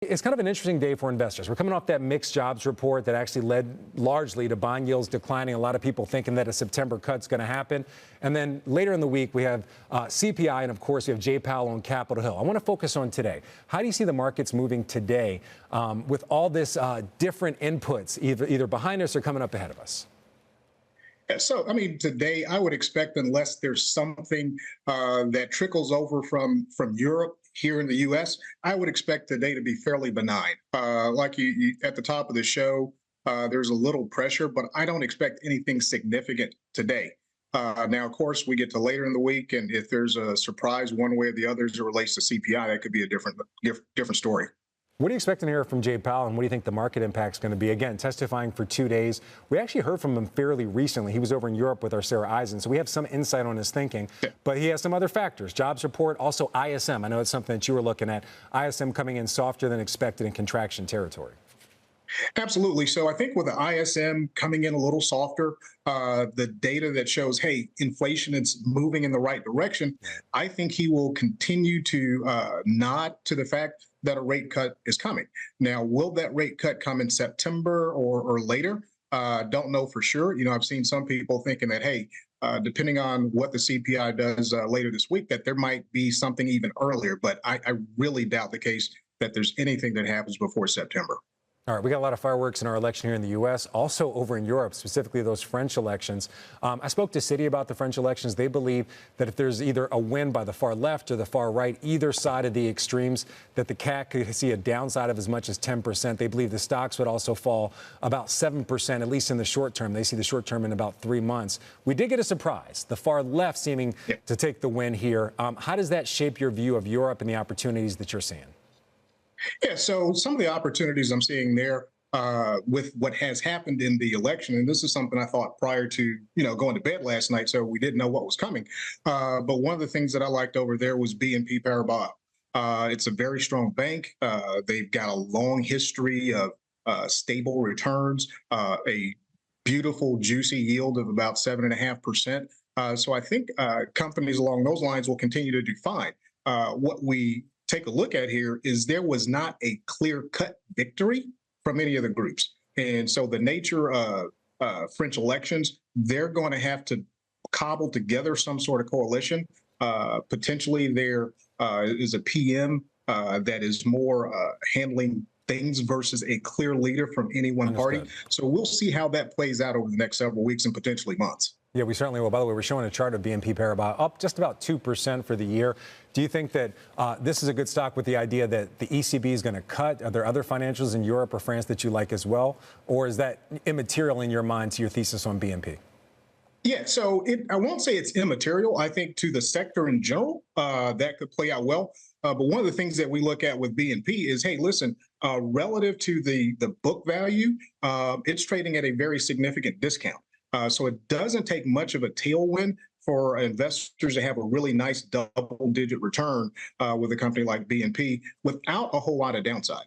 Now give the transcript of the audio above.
It's kind of an interesting day for investors. We're coming off that mixed jobs report that actually led largely to bond yields declining. A lot of people thinking that a September cut's going to happen. And then later in the week, we have CPI, and of course, we have Jay Powell on Capitol Hill. I want to focus on today. How do you see the markets moving today with all this different inputs, either behind us or coming up ahead of us? So, I mean, today I would expect, unless there's something that trickles over from Europe here in the U.S., I would expect today to be fairly benign. Like you at the top of the show, there's a little pressure, but I don't expect anything significant today. Now, of course, we get to later in the week, and if there's a surprise one way or the other as it relates to CPI, that could be a different story. What are you expecting to hear from Jay Powell, and what do you think the market impact's going to be? Again, testifying for 2 days. We actually heard from him fairly recently. He was over in Europe with our Sarah Eisen, so we have some insight on his thinking. Yeah. But he has some other factors. Jobs report, also ISM. I know it's something that you were looking at. ISM coming in softer than expected in contraction territory. Absolutely. So I think with the ISM coming in a little softer, the data that shows, hey, inflation is moving in the right direction, I think he will continue to nod to the fact that a rate cut is coming. Now, will that rate cut come in September or later? Don't know for sure. You know, I've seen some people thinking that, hey, depending on what the CPI does later this week, that there might be something even earlier. But I really doubt the case that there's anything that happens before September. All right, we got a lot of fireworks in our election here in the U.S., also over in Europe, specifically those French elections. I spoke to Citi about the French elections. They believe that if there's either a win by the far left or the far right, either side of the extremes, that the CAC could see a downside of as much as 10%. They believe the stocks would also fall about 7%, at least in the short term. They see the short term in about 3 months. We did get a surprise, the far left seeming to take the win here. How does that shape your view of Europe and the opportunities that you're seeing? Yeah, so some of the opportunities I'm seeing there with what has happened in the election, and this is something I thought prior to, going to bed last night, so we didn't know what was coming. But one of the things that I liked over there was BNP Paribas. It's a very strong bank. They've got a long history of stable returns, a beautiful, juicy yield of about 7.5%. So I think companies along those lines will continue to do fine. What we take a look at here is there was not a clear-cut victory from any of the groups. And so the nature of French elections, they're going to have to cobble together some sort of coalition. Potentially there is a PM that is more handling things versus a clear leader from any one party. So we'll see how that plays out over the next several weeks and potentially months. Yeah, we certainly will. By the way, we're showing a chart of BNP Paribas up just about 2% for the year. Do you think that this is a good stock with the idea that the ECB is going to cut? Are there other financials in Europe or France that you like as well? Or is that immaterial in your mind to your thesis on BNP? Yeah, so I won't say it's immaterial. I think to the sector in general, that could play out well. But one of the things that we look at with BNP is, hey, listen, relative to the book value, it's trading at a very significant discount. So it doesn't take much of a tailwind for investors to have a really nice double-digit return with a company like BNP without a whole lot of downside.